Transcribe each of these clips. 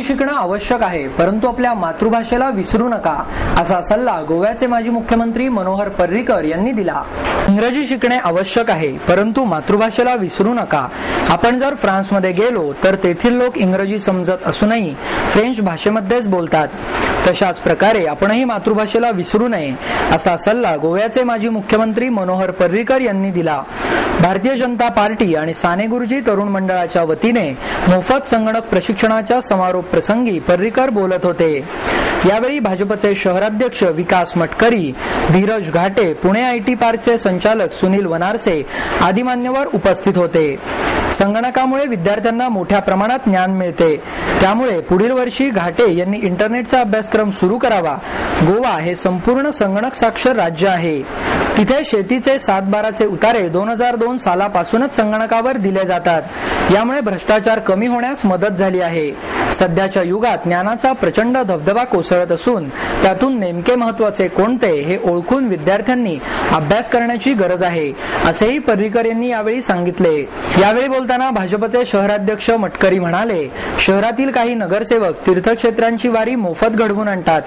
इंग्रजी शिकणं आवश्यक आहे, परंतु आपल्या मातृभाषेला विसरू नका, असा सल्ला गोव्याचे माजी मुख्यमंत्री मनोहर पर्रीकर यांनी दिला. इंग्रजी शिकणे आवश्यक आहे, परंतु मातृभाषेला विसरू नका. आपण जर फ्रान्समध्ये गेलो तर तेथील लोक इंग्रजी समजत असूनही फ्रेंच भाषेमध्येच बोलतात. तशाच प्रकारे आपणही मातृभाषेला विसरू नये, असा सल्ला गोव्याचे माजी मुख्यमंत्री मनोहर पर्रीकर यांनी दिला. भारतीय जनता पार्टी आणि साने गुरुजी तरुण मंडळाच्या वतीने मोफत संगणक प्रशिक्षणाच्या समारोप प्रसंगी पर्रीकर बोलत होते. यावेळी भाजपचे शहराध्यक्ष विकास मटकरी, धीरज घाटे, पुणे आयटी पार्कचे संचालक सुनील वनारसे आदी मान्यवर उपस्थित होते. संगणकामुळे विद्यार्थ्यांना मोठ्या प्रमाणात ज्ञान मिळते, त्यामुळे पुढील वर्षी घाटे यांनी इंटरनेटचा अभ्यासक्रम सुरू करावा. गोवा हे संपूर्ण संगणक साक्षर राज्य आहे. तिथे शेतीचे 7/12चे उतारे 2002 सालापासूनच संगणकावर दिले जातात. यामुळे भ्रष्टाचार कमी होण्यास मदत झाली आहे. सध्याच्या युगात ज्ञानाचा प्रचंड धबधबा कोसळत असून त्यातून नेमके महत्त्वाचे कोणते हे ओळखून विद्यार्थ्यांनी अभ्यास करण्याची गरज आहे, असेही पर्रीकर यांनी यावेळी सांगितले. यावेळी बोलताना भाजपचे शहराध्यक्ष मटकरी म्हणाले, शहरातील काही नगरसेवक तीर्थक्षेत्रांची वारी मोफत घडवून आणतात,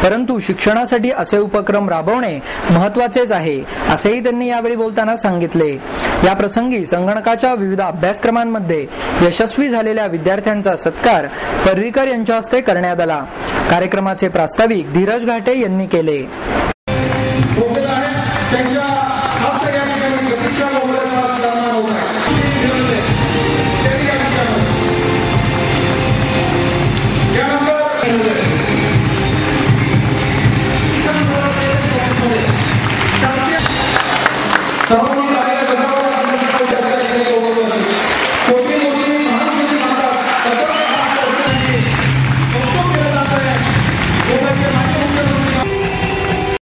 परंतु शिक्षणासाठी असे उपक्रम राबवणे महत्त्वाचेच आहे, असेही त्यांनी यावेळी बोलताना सांगितले. या प्रसंगी संगणकाच्या विविध अभ्यासक्रमांमध्ये यशस्वी झालेल्या विद्यार्थ्यांचा सत्कार पर्रीकर यांच्या हस्ते करण्यात आला. कार्यक्रमाचे प्रास्ताविक धीरज घाटे यांनी केले.